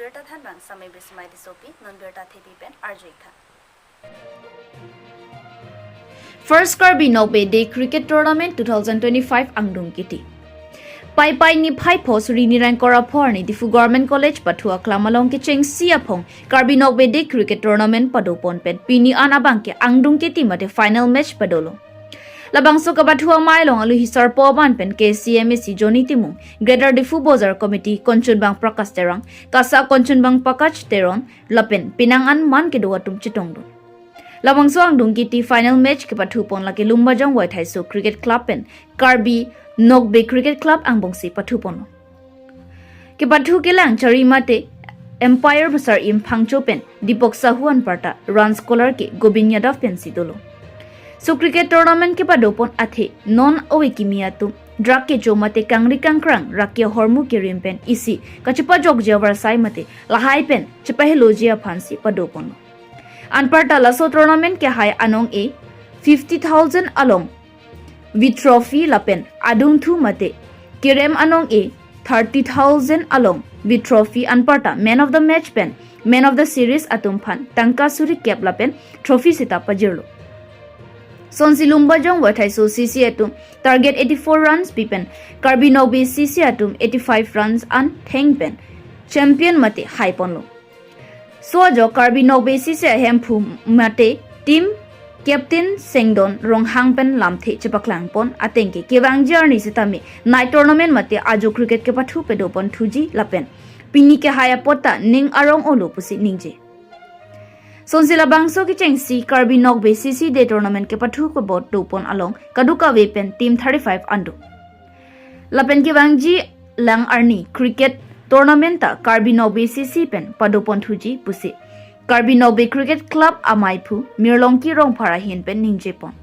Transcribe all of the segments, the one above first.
nonbirta than bang samay bismay disopi nonbirta thibi pen arjika. First Karbi Nokbe Day Cricket Tournament 2025 angdung kiti. Pai ni phai phosuri ni rank kora phorni difu government college pathu aklamalong ke cheng sia phong Karbi Nokbe Day Cricket Tournament padopon pen pini an abang ke angdung kiti mate final match padolo. Labangso kabathua mailong alu hisar poban pen KCMC Joni Timung Greater Difu Bozar Committee Konchunbang Prakash Terang Kasa Konchunbang Pakach Teron Lapen Pinangan man ke doa tum chitongdo. Labangso angdung kiti final match ke pathu pon lake lumbajang vothaiso cricket club pen Karbi Nokbe cricket club angbongsi pathu pon. Ke pathu ke lang chari mate Empire Basar im phangcho pen Dipok Sahuan parta run scholar ke Gobind Yadav pen sidolo. So cricket tournament ke padopon athe non awe kimia tu drak ke jomate kangri kangkrang rakya hormu ke rimpen isi kachupa jog jawar sai mate lahai pen chapahologia phansi padopon anparta laso tournament ke hai anong e 50,000 along with trophy lapen adung thu mate kirem anong e 30,000 along with trophy anparta man of the match pen man of the series atum phan tangka suri cap lapen trophy sita pajirlo Sonsi Lumbajong vothaiso CC atum target 84 runs pipen Karbi Nokbe CC atum 85 runs and thengpen champion mate high ponlo so jo Karbi Nokbe CC hemphu mate team captain Sengdon ronghang pen lamthe chepaklang pon atengke kewang journey sitami night tournament mate ajo cricket ke pathu pedopon thuji lapen pini ke haya pota ning arong olo pusi ningje Sonsila bangso ki chengsi Karbi Nokbe CC Day tournament ke pathu ko bot topon along kaduka wepen team 35 andu. Lapen ki wangji lang arni cricket tournament ta Karbi Nokbe CC pen padopon thuji pusi. Karbi Nokbe cricket club amaipu mirlongki rong phara hin pen ningjepon.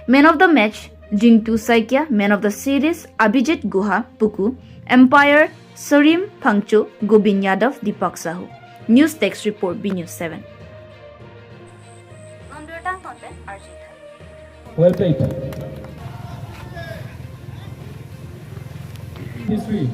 Man of the match Jingtu Saikya, man of the series Abhijit Guha Puku, Empire Sarim Phangcho Gobind Yadav Deepak Sahu. News text report B News 7. Well played. History.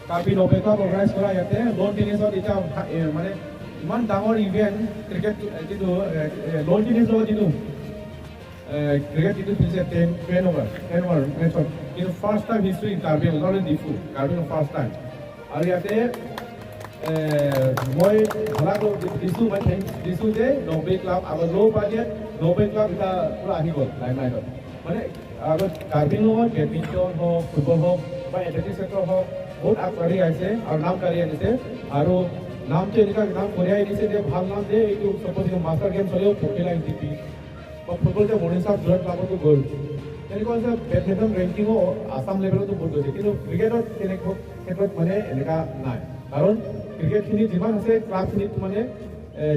Karbi Nokbe Club organize kora yate lawn tennis or eta mane iman dangor event cricket jitu lawn tennis lo jitu cricket jitu pilse 10 over match in first time history in Karbi not in Difu Karbi first time aru yate moi bhalako disu ma disu je Nokbe club our low budget Nokbe club eta pura ahi gol limelight mane agar Karbi no badminton ho football ho ba athletics sector ho बहुत आगबाढ़ी आइसे और नाम करी आइसे आरो नाम चे इनका नाम कोरिया इनिसे जे भाग नाम दे एक सपोज के मास्टर गेम चले पोकेला एमटीपी और फुटबॉल के मोडिन साहब ब्लड क्लब को गोल यानी कौन सा बैडमिंटन रैंकिंग हो आसाम लेवल तो बहुत होते किंतु क्रिकेट केने को क्षेत्र माने एनेका নাই कारण क्रिकेट खिनि जिमान আছে ক্লাব खिनि माने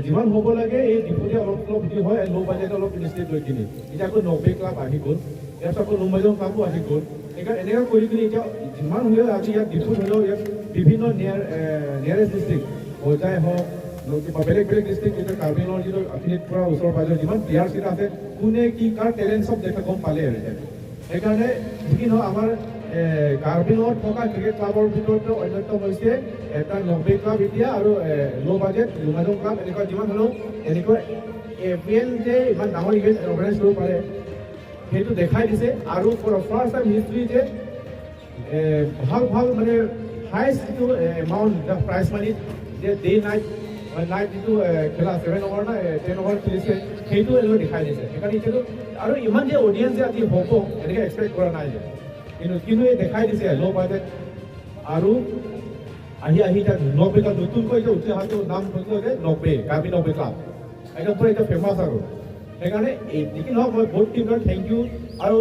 जिमान होबो लागे এই ডিপুটিয়া অলপ ভিডিও হয় লো বাজেট অলপ ইনভেস্ট লৈ কিনি এটা কো 90 ক্লাব আহি গল ইয়াৰ সব লুম্বাজং ক্লাবো আহি গল এনেকা কৰি কিনি এতিয়া যিমান হ'লেও আজি ইয়াত ডিপু হ'লেও ইয়াত বিভিন্ন নিয়াৰেষ্ট ডিষ্ট্ৰিক্ট হোজাই হওক বেলেগ বেলেগ ডিষ্ট্ৰিক্ট এতিয়া কাৰ্বিনৰ যিটো আফিলিয়েট পৰা ওচৰ পাজৰ যিমান প্লেয়াৰ্ছ কেইটা আছে কোনে কি কাৰ টেলেণ্ট চব দেখা গম পালে আৰু সেইকাৰণে কি নহয় আমাৰ কাৰ্বিনত থকা ক্ৰিকেট ক্লাবৰ ভিতৰত অন্যতম হৈছে এটা 90 ক্লাব এতিয়া আৰু লো বাজেট লুম্বাজং ক্লাব এনেকুৱা যিমান হ'লেও এনেকুৱা এপিএল যে ইমান ডাঙৰ ইভেণ্ট অৰ্গেনাইজ কৰিব পাৰে সেইটো দেখাই দিছে আৰু ফৰ ফাৰ্ষ্ট টাইম হিষ্ট্ৰী যে ভাল ভাল মানে হাইষ্ট যিটো এমাউণ্ট প্ৰাইজ মানি যে ডে নাইট যিটো খেলা 7 অভাৰ না 10 অভাৰ খেলিছে সেইটো এনেকৈ দেখাই দিছে সেইকাৰণে এতিয়াতো আৰু ইমান যে অডিয়েঞ্চ যে আজি হ'ব এনেকৈ এক্সপেক্ট কৰা নাই যে কিন্তু এই দেখাই দিছে ল' বাজেট আৰু আহি তাত নকবে ক্লাব নতুনকৈ যে উঠি অহাটো নাম হৈছে যে নকবে কাৰ্বি নকবে ক্লাব একদম পুৰা এতিয়া ফেমাছ আৰু সেইকাৰণে এইটো নহওক মই বহুত টিমক থেংক ইউ আৰু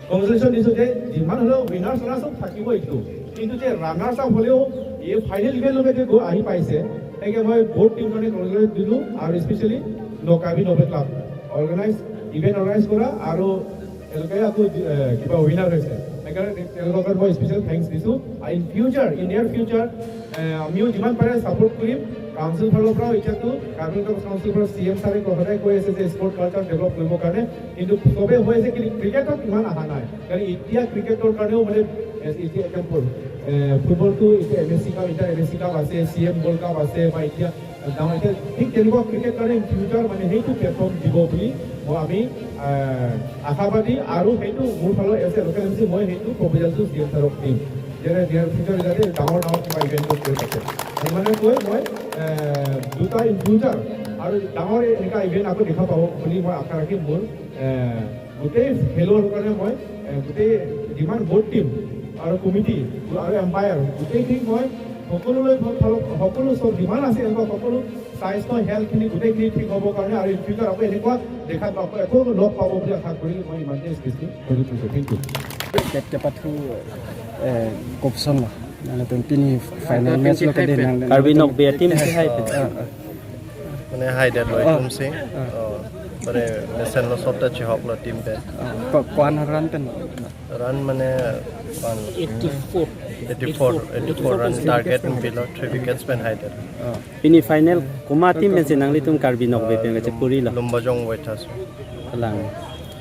কংগ্ৰেচুলেশ্যন দিছোঁ যে যিমান হ'লেও উইনাৰ্ছ ৰানাৰ্ছ থাকিব এইটো কিন্তু যে ৰানাৰ্ছ আপ হ'লেও এই ফাইনেল ইভেণ্টলৈকে গৈ আহি পাইছে সেইকাৰণে মই বহুত টিম কাৰণে কংগ্ৰেচুলেশ্যন দিলোঁ আৰু স্পেচিয়েলি কাৰ্বি নকবে ক্লাব ইভেণ্ট অৰ্গেনাইজ কৰা আৰু তেওঁলোকে আকৌ কিবা উইনাৰ হৈছে সেইকাৰণে তেওঁলোকক মই স্পেচিয়েল থেংকছ দিছোঁ আৰু ইন নিয়াৰ ফিউচাৰ আমিও যিমান পাৰে ছাপোৰ্ট কৰিম কাউন্সিল ফালৰ পৰাও এতিয়াতো কাৰ্বি কাউন্সিল পৰা CM ছাৰে কথাই কৈ আছে যে স্পৰ্ট কালচাৰ ডেভেলপ কৰিবৰ কাৰণে কিন্তু চবেই হৈ আছে ক্ৰিকেটত ইমান অহা নাই কাৰণ এতিয়া ক্ৰিকেটৰ কাৰণেও মানে এতিয়া ফুটবল তো এটা এমএসসি কাপ এটা এমএসসি কাপ আছে সিএম গোল্ড কাপ আছে বা এতিয়া ডাঙৰ এতিয়া ঠিক তেনেকুৱা ক্ৰিকেট কাৰণে ফিউচাৰ মানে সেইটো প্লেটফৰ্ম দিব বুলি মই আমি আশাবাদী আৰু সেইটো মোৰ ফালৰ এজ এ লোকেল এমচি মই সেইটো প্ৰপ'জালটো চিএম ছাৰক দিম যে দিয়াৰ ফিউচাৰ যাতে ডাঙৰ কিবা ইভেণ্টত কৰি থাকে মানে কৈ মই দুটা ইন ফিউচাৰ আৰু ডাঙৰ এনেকুৱা ইভেণ্ট আকৌ দেখা পাব বুলি মই আশা ৰাখি মোৰ গোটেই খেলৰ কাৰণে মই গোটেই যিমান বৰ্ড টীম আৰু কমিটি আৰু এম্পায়াৰ গোটেইখিনি মই সকলোলৈ সকলো চব যিমান আছে এনেকুৱা সকলো স্বাস্থ্য হেল্থখিনি গোটেইখিনি ঠিক হ'বৰ কাৰণে আৰু ইন ফিউচাৰ আকৌ এনেকুৱা দেখা পাব একো লগ পাব বুলি আশা কৰিলে মই ইমানতে স্পেচটো কৰি থৈছোঁ thank you Kete pathu kopson lah. Nang tu pini final match lo kede nang. Karbi nokbe team si hai. Mane hai dat loi tum se. Pare nation lo sota chihok lo team pe. Kwan run pen. Run mane 84 run target below 3 wickets pen hai dat. Ini final kuma team men sinang li tum karbi nokbe pe ngache puri la. Lumbajong vothaiso. Lang.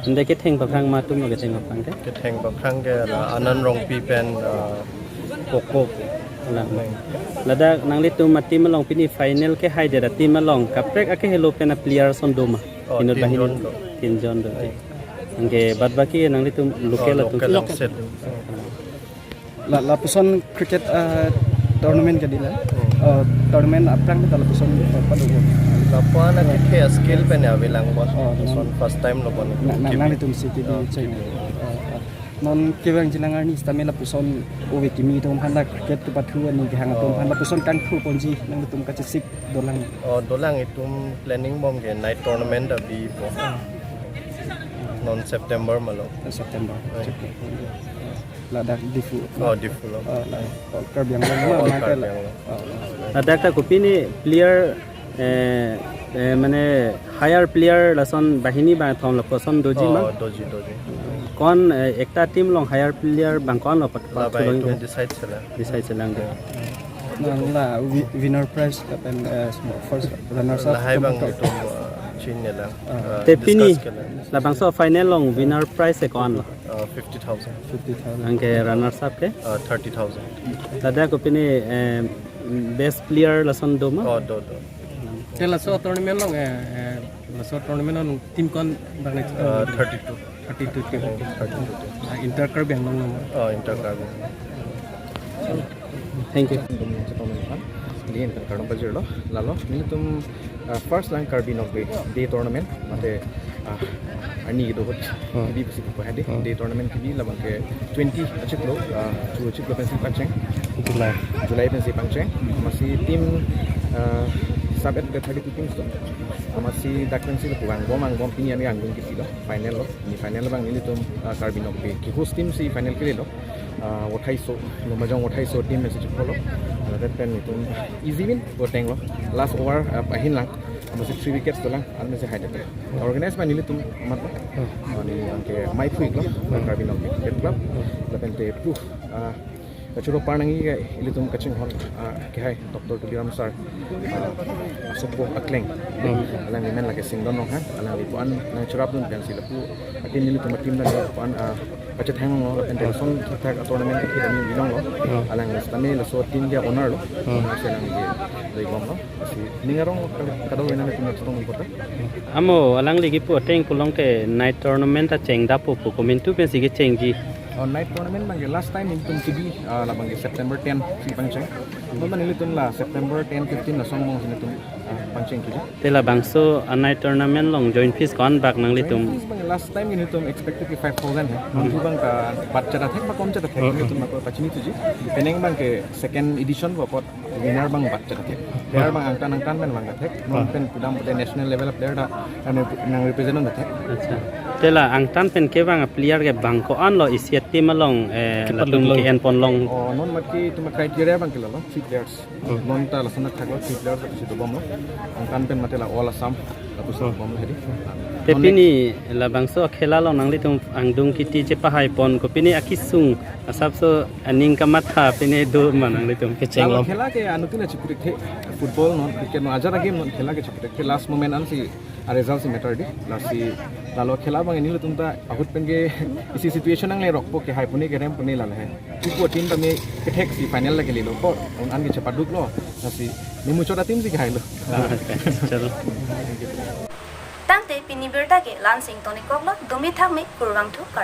Ande ke theng pakhang ma tum ke theng pakhang ke. Ke theng bakhang ke anan rong pi pen pokok. Lang. Lada nang li tum mati malong pini final ke hai dera team malong kaprek ake hello pen player son doma. Inut bahin tin jon do. Angge bad baki nang li tum local tu. La puson cricket tournament kede la. Tournament aprang ta la puson padu. Lapa na ke skill pen ya bilang bos. Son first time lo bon. Nang tu city di China. Non kewang jilangar ni stamina puson owe kimi tom handa cricket tu pathu ani hang tom handa puson kan khu ponji nang tum ka sik dolang. Dolang itu planning bom ke night tournament da bi non September malo. September. La dak difu. Difu lo. Karbi yang Ada ka kupini player মানে higher player লাসন বাহিনী বা থম ল পছন্দ দজি মা doji কোন একটা team লং higher player বাং কোন ল পট decide selang de la winner prize and first runners up hai bang itu chin ne la te pini la bang so final long winner prize e kon lo 50,000 angke runners up ke 30,000 lada ko pini best player lason do ma do Kela so tournament long so tournament long team kon bang 32 ke inter karbi ang long inter karbi thank you Lian kan karena belajar lo, lalu ini tuh first line karbi nokbe day tournament, mate ani gitu hot, di pasti kupu hadi day tournament kini labang ke 20 acik lo pensi panceng, Julai pensi panceng, masih tim sabet ke 32 teams tuh, masih dak pensi lo bang pini ami angdung kiti lo, final lo, ini final bang ini tuh karbi nokbe, ki host team si final kiri lo. vothaiso lumajong vothaiso team message polo that pen itu easy win goteng lo last over ahin lang masih 3 wickets dolang al mese haide organize ba nili tum mat ani angke mai phuik lo karbi no cricket club lapen te pu kachuro parnangi ga ilitum kaching hon ke hai dr tubiram sir sopo akleng alang men lage singdon no ha alang lipuan nang churap dun pen silapu atin nilitum team na lipuan Pacet hang lo, pentelson kita tournament kita ni bilang lo, alang kami lo so tim dia owner lo, selang dia dari bom lo, masih ningarong kadang wena ni punya cutong kota. Amo alang lagi pu ateng kulong ke night tournament ta cheng da pu komentu pensi ke chengji. Night tournament bang last time intum TV la bang September 10 si pangcheng. Naman nilitun la September 10 15 na song mong sinitum pangcheng kiji. Tela bangso a night tournament long join fees kon bak nang litum. Last time nilitum expected 5,000 hai. Bang ka bacha da thek ba kom cha da thek nilitum ma ko pachini tuji. Peneng bang ke second edition ko pot winner bang bacha da thek. Player bang angkan men bang da thek. Non pen pudam pute national level player da nang represent da thek. Acha. Tela angtan pen ke bang player ke bang ko an lo isiat team along latung ke en pon long. Non maki tuma criteria bang kelalo 3 players. Non ta la sanat thaklo 3 players ka situ bom lo. Angkan pen matela all assam lapu sa bom hedi. Tepini la bangso khela lo nang litum angdung kiti je pahai pon ko pini akisung asap so aning kamatha pini do manang litum ke cheng lo khela ke anutin achi purik the football non cricket no ajara game non khela ke chipurik the last moment an si result si matter di last si lalo khela bang ini tumta ahut penge isi situation ang le rokpo ke hai puni ke rem puni lal hai ipo team ta me ke thek si final la ke lilo por on an ke chapaduk lo si nimu chota team si khai lo chalo Tangte pinibirta ke lansing tonikok lo domi thak me kurwang thu kar